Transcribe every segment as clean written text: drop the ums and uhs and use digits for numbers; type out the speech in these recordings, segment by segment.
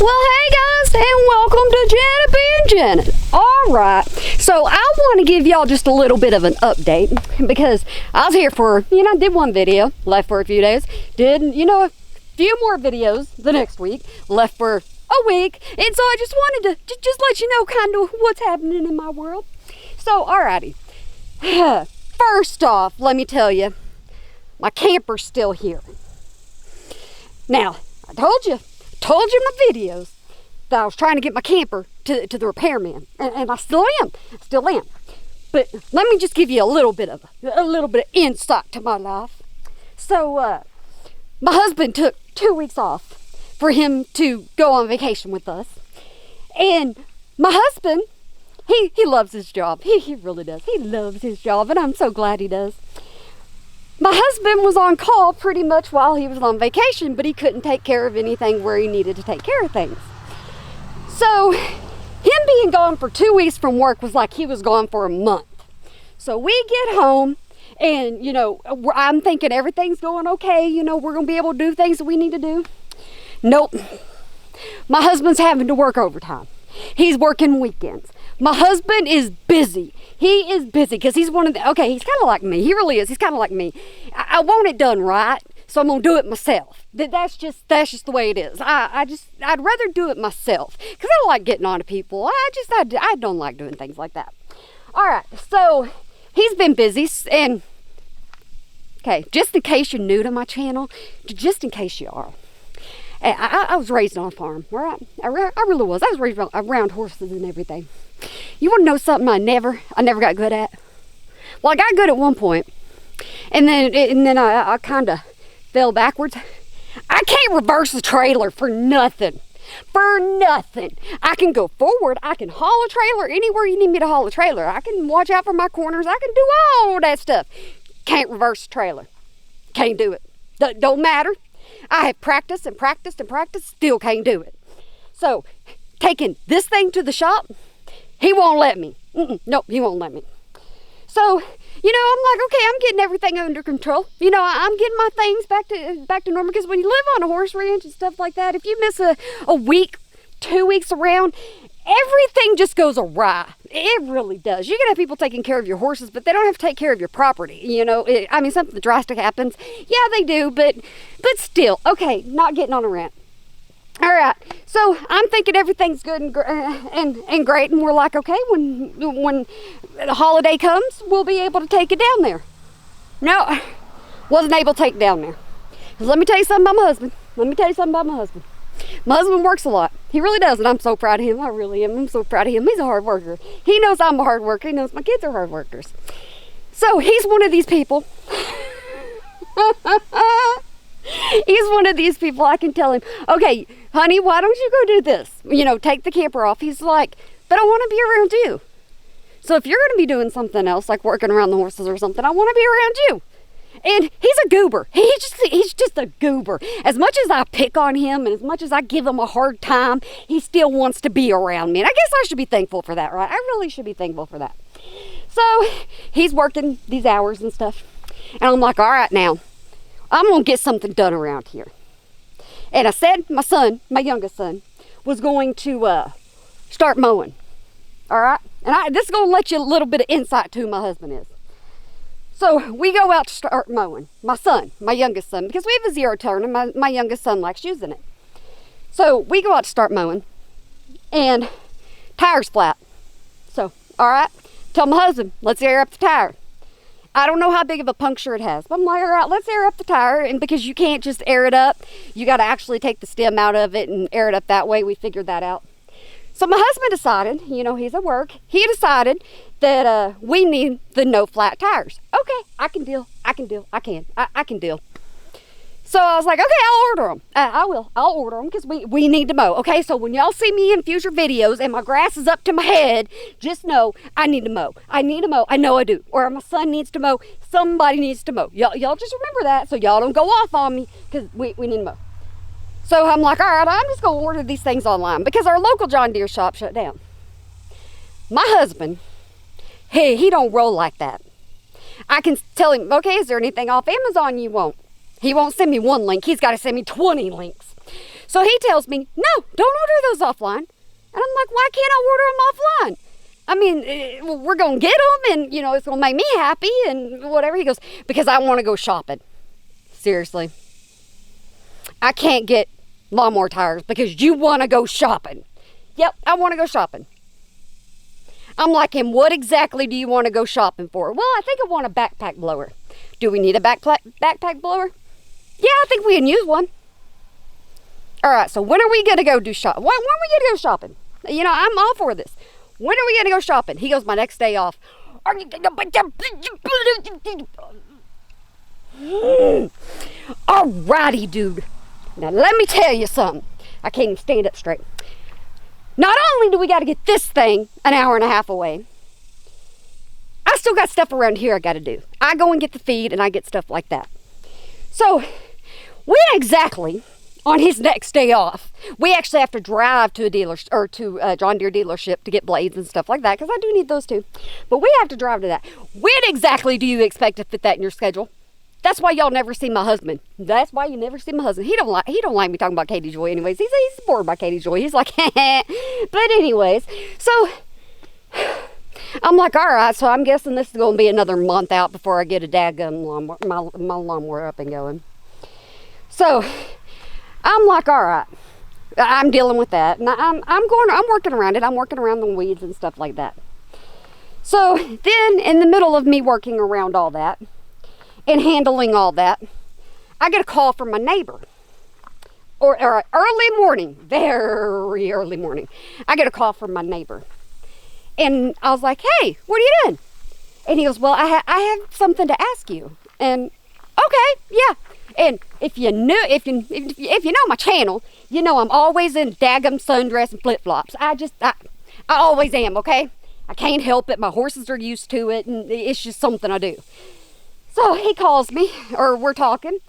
Well, hey guys, and welcome to Janet being Janet. Alright, so I want to give y'all just a little bit of an update because I was here for, I did one video, left for a few days, did, a few more videos the next week, left for a week, and so I just wanted to just let you know kind of what's happening in my world. So, alrighty, first off, let me tell you, my camper's still here. Now, I told you in my videos that I was trying to get my camper to the repairman, and I still am. But let me just give you a little bit of insight to my life. So, my husband took 2 weeks off for him to go on vacation with us, and my husband, he loves his job. He really does. He loves his job, and I'm so glad he does. My husband was on call pretty much while he was on vacation, but he couldn't take care of anything where he needed to take care of things. So, him being gone for 2 weeks from work was like he was gone for a month. So we get home, and, I'm thinking everything's going okay, we're going to be able to do things that we need to do. Nope. My husband's having to work overtime. He's working weekends. My husband is busy. He is busy because he's he's kind of like me. He really is. He's kind of like me. I want it done right, so I'm going to do it myself. That's just the way it is. I'd rather do it myself because I don't like getting on to people. I don't like doing things like that. All right, so he's been busy, and okay, just in case you're new to my channel, just in case you are, I was raised on a farm, right? I really was. I was raised around horses and everything. You want to know something I never got good at? Well, I got good at one point, and then I kind of fell backwards. I can't reverse the trailer for nothing. I can go forward. I can haul a trailer anywhere you need me to haul a trailer. I can watch out for my corners. I can do all that stuff. Can't reverse the trailer. Can't do it. Don't matter. I have practiced, still can't do it. So, taking this thing to the shop, he won't let me. Nope, he won't let me. So, I'm like, okay, I'm getting everything under control. I'm getting my things back to normal, because when you live on a horse ranch and stuff like that, if you miss a week, 2 weeks around, everything just goes awry. It really does. You can have people taking care of your horses, but they don't have to take care of your property. Something drastic happens. Yeah, they do, but still. Okay, not getting on a rant. All right, so I'm thinking everything's good and great, and we're like, okay, when the holiday comes, we'll be able to take it down there. No, wasn't able to take it down there. 'Cause let me tell you something about my husband. My husband works a lot. He really does, and I'm so proud of him. I really am. I'm so proud of him. He's a hard worker. He knows I'm a hard worker. He knows my kids are hard workers. So he's one of these people. He's one of these people. I can tell him, okay, honey, why don't you go do this? Take the camper off. He's like, but I want to be around you. So if you're going to be doing something else, like working around the horses or something, I want to be around you. And he's a goober. He's just a goober. As much as I pick on him and as much as I give him a hard time, he still wants to be around me. And I guess I should be thankful for that, right? I really should be thankful for that. So he's working these hours and stuff. And I'm like, all right, now, I'm going to get something done around here. And I said my youngest son, was going to start mowing. All right? And this is going to let you a little bit of insight to who my husband is. So we go out to start mowing. My youngest son, because we have a zero turn, and my youngest son likes using it. So we go out to start mowing, and tire's flat. So, all right, tell my husband, let's air up the tire. I don't know how big of a puncture it has, but I'm like, all right, let's air up the tire. And because you can't just air it up, you got to actually take the stem out of it and air it up that way. We figured that out. So my husband decided, he's at work, he decided that we need the no flat tires. Okay, I can deal. I can deal. So I was like, okay, I'll order them. I'll order them because we need to mow. Okay, so when y'all see me in future videos and my grass is up to my head, just know I need to mow. I know I do. Or my son needs to mow. Somebody needs to mow. Y'all just remember that so y'all don't go off on me, because we need to mow. So I'm like, all right, I'm just going to order these things online because our local John Deere shop shut down. My husband, he don't roll like that. I can tell him, okay, is there anything off Amazon you want? He won't send me one link. He's got to send me 20 links. So he tells me, no, don't order those offline. And I'm like, why can't I order them offline? I mean, we're going to get them and, you know, it's going to make me happy and whatever. He goes, because I want to go shopping. Seriously. I can't get lawnmower tires because you want to go shopping. Yep, I want to go shopping. I'm like, and what exactly do you want to go shopping for? Well, I think I want a backpack blower. Do we need a backpack blower? Yeah, I think we can use one. All right, so when are we going to go do shopping? When are we going to go shopping? You know, I'm all for this. When are we going to go shopping? He goes, my next day off. Alrighty, dude. Now, let me tell you something. I can't even stand up straight. Not only do we got to get this thing an hour and a half away, I still got stuff around here I got to do. I go and get the feed and I get stuff like that. So, when exactly on his next day off, we actually have to drive to a dealer or to a John Deere dealership to get blades and stuff like that, because I do need those too. But we have to drive to that. When exactly do you expect to fit that in your schedule? That's why y'all never see my husband. That's why you never see my husband. He don't like me talking about Katie Joy anyways. He's bored by Katie Joy. He's like, but anyways, so I'm like, all right, so I'm guessing this is going to be another month out before I get a daggum lawnmower, my lawnmower up and going. So I'm like, all right, I'm dealing with that. And I'm working around it. I'm working around the weeds and stuff like that. So then in the middle of me working around all that and handling all that, I get a call from my neighbor. Or early morning, very early morning, I get a call from my neighbor. And I was like, hey, what are you doing? And he goes, well, I have something to ask you. And okay, yeah. And if you know my channel, you know I'm always in daggum sundress and flip-flops. I always am, okay? I can't help it. My horses are used to it, and it's just something I do. So he calls me, or we're talking,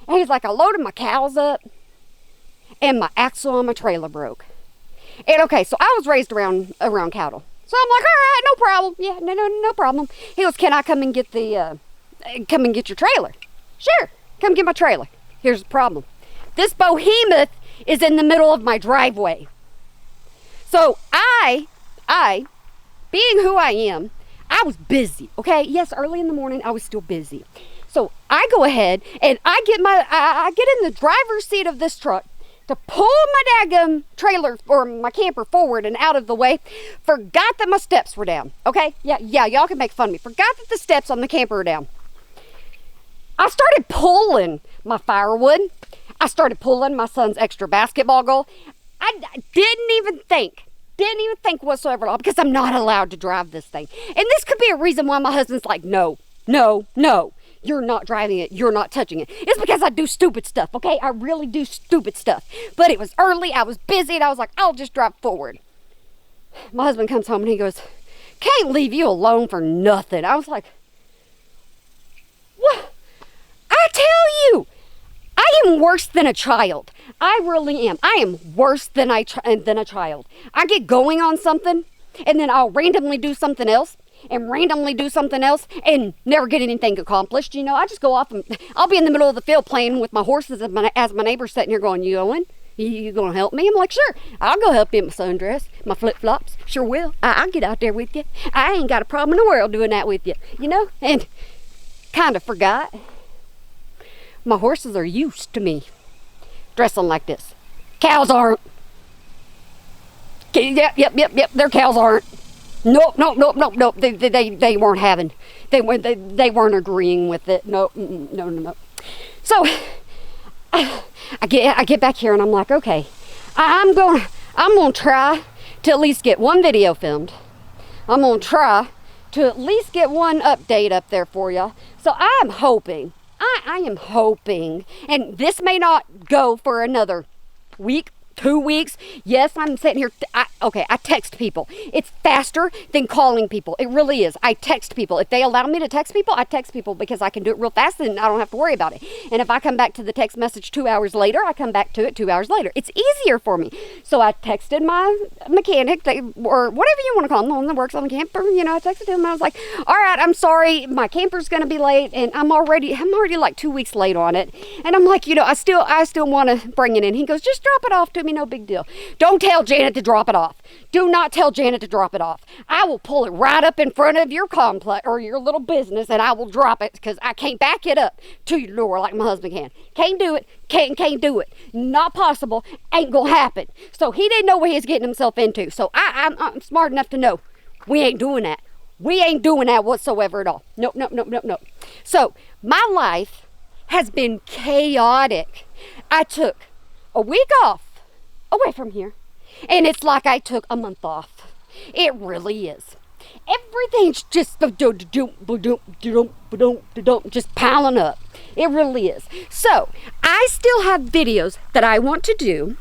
and he's like, I loaded my cows up, and my axle on my trailer broke. And okay, so I was raised around cattle. So I'm like, all right, no problem. Yeah, no problem. He goes, can I come and get your trailer? Sure, come get my trailer. Here's the problem. This behemoth is in the middle of my driveway. So I, being who I am, I was busy, okay? Yes, early in the morning, I was still busy. So I go ahead and I get in the driver's seat of this truck to pull my daggum trailer or my camper forward and out of the way. Forgot that my steps were down, okay? Yeah, y'all can make fun of me. Forgot that the steps on the camper are down. I started pulling my firewood. I started pulling my son's extra basketball goal. I didn't even think whatsoever, because I'm not allowed to drive this thing. And this could be a reason why my husband's like, no, you're not driving it, you're not touching it. It's because I do stupid stuff, okay? I really do stupid stuff. But it was early, I was busy, and I was like, I'll just drive forward. My husband comes home and he goes, can't leave you alone for nothing. I was like, what? I tell you, I am worse than a child. I really am. I am worse than a child. I get going on something, and then I'll randomly do something else, and randomly do something else, and never get anything accomplished. You know, I just go off and I'll be in the middle of the field playing with my horses as my neighbor's sitting here going, you going? You gonna help me? I'm like, sure. I'll go help you in my sundress, my flip-flops. Sure will. I'll get out there with you. I ain't got a problem in the world doing that with you. You know? And kind of forgot. My horses are used to me dressing like this. Cows aren't. Yep. Their cows aren't. Nope. They weren't having. They weren't agreeing with it. No. So I get back here and I'm like, okay, I'm gonna try to at least get one video filmed. I'm gonna try to at least get one update up there for you. So I'm hoping. I am hoping, and this may not go for another week, 2 weeks. Yes, I'm sitting here. I text people. It's faster than calling people. It really is. I text people. If they allow me to text people, I text people because I can do it real fast and I don't have to worry about it. And if I come back to the text message 2 hours later, I come back to it 2 hours later. It's easier for me. So I texted my mechanic, or whatever you want to call him, the one that works on the camper. You know, I texted him and I was like, all right, I'm sorry, my camper's going to be late, and I'm already like 2 weeks late on it. And I'm like, you know, I still want to bring it in. He goes, just drop it off to me, no big deal. Don't tell Janet to drop it off. Do not tell Janet to drop it off. I will pull it right up in front of your complex or your little business, and I will drop it because I can't back it up to your door like my husband can. Can't do it. Can't do it. Not possible. Ain't gonna happen. So he didn't know what he was getting himself into. So I'm smart enough to know we ain't doing that. We ain't doing that whatsoever at all. Nope. So my life has been chaotic. I took a week off away from here, and it's like I took a month off. It really is. Everything's just just piling up. It really is. So I still have videos that I want to do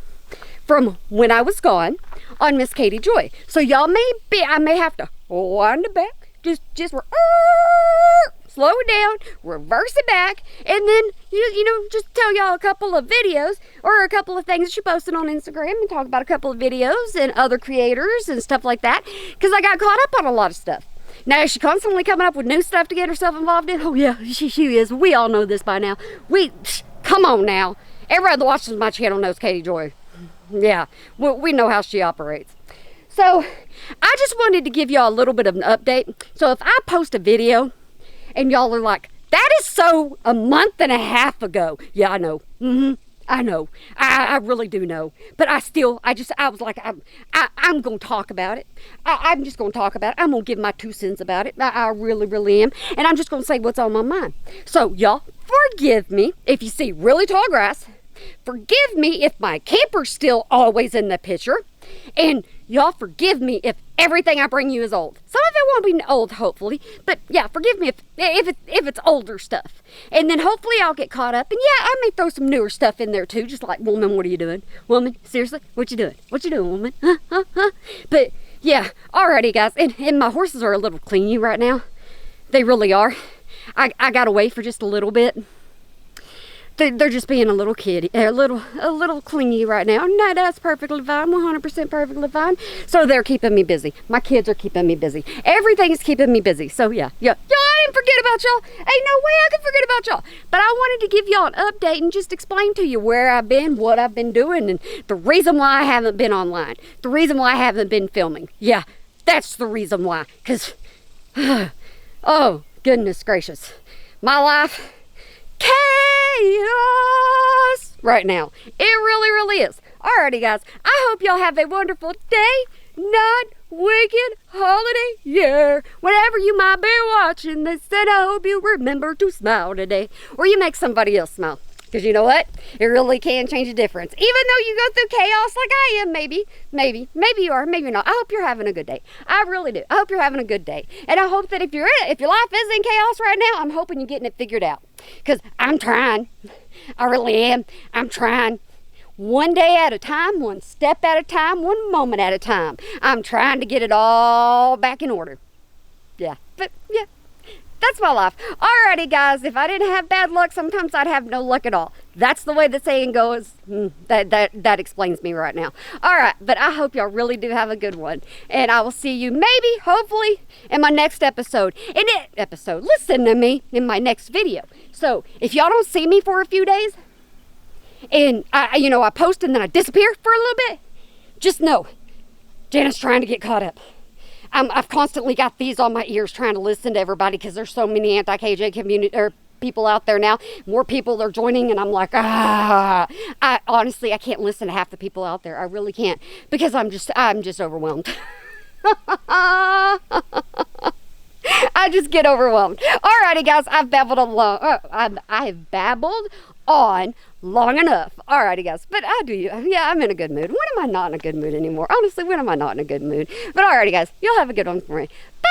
from when I was gone on Miss Katie Joy. So y'all I may have to wind it back, just slow it down, reverse it back, and then you know, just tell y'all a couple of videos or a couple of things that she posted on Instagram and talk about a couple of videos and other creators and stuff like that, because I got caught up on a lot of stuff. Now, is she constantly coming up with new stuff to get herself involved in? Oh yeah, she is. We all know this by now. Come on now. Everybody that watches my channel knows Katie Joy. Yeah, we know how she operates. So I just wanted to give y'all a little bit of an update. So if I post a video and y'all are like, that is so a month and a half ago. Yeah, I know. I know. I really do know. But I was like, I'm going to talk about it. I'm just going to talk about it. I'm going to give my 2 cents about it. I really, really am. And I'm just going to say what's on my mind. So y'all forgive me if you see really tall grass. Forgive me if my camper's still always in the picture. And y'all forgive me if everything I bring you is old. Some of it won't be old, hopefully. But yeah, forgive me if it's older stuff. And then hopefully I'll get caught up. And yeah, I may throw some newer stuff in there too. Just like, woman, what are you doing? Woman, seriously? What you doing? What you doing, woman? Huh? But yeah, alrighty guys. And my horses are a little clingy right now. They really are. I got away for just a little bit. They're just being a little kitty, a little clingy right now. No, that's perfectly fine, 100% perfectly fine. So they're keeping me busy. My kids are keeping me busy. Everything is keeping me busy. So yeah. Y'all, I didn't forget about y'all. Ain't no way I could forget about y'all. But I wanted to give y'all an update and just explain to you where I've been, what I've been doing, and the reason why I haven't been online. The reason why I haven't been filming. Yeah, that's the reason why. Because, oh, goodness gracious. My life, chaos right now. It really, really is. Alrighty, guys. I hope y'all have a wonderful day, night, weekend, holiday, year. Whatever you might be watching this, and I hope you remember to smile today, or you make somebody else smile. Because you know what? It really can change a difference. Even though you go through chaos like I am, maybe you are, maybe not. I hope you're having a good day. I really do. I hope you're having a good day. And I hope that if your life is in chaos right now, I'm hoping you're getting it figured out. Because I'm trying. I really am. I'm trying. One day at a time, one step at a time, one moment at a time. I'm trying to get it all back in order. Yeah. But yeah. That's my life. Alrighty, guys. If I didn't have bad luck, sometimes I'd have no luck at all. That's the way the saying goes. That explains me right now. Alright, but I hope y'all really do have a good one. And I will see you maybe, hopefully, in my next episode. Listen to me in my next video. So, if y'all don't see me for a few days, and I post and then I disappear for a little bit, just know, Janet's trying to get caught up. I've constantly got these on my ears trying to listen to everybody because there's so many anti-KJ community or people out there now. More people are joining, and I'm like, honestly, I can't listen to half the people out there. I really can't, because I'm just overwhelmed. I just get overwhelmed. Alrighty, guys, I've babbled I've babbled on long enough. Alrighty, guys, but I'm in a good mood. When am I not in a good mood anymore? Honestly, when am I not in a good mood? But alrighty, guys, you'll have a good one for me. Bye.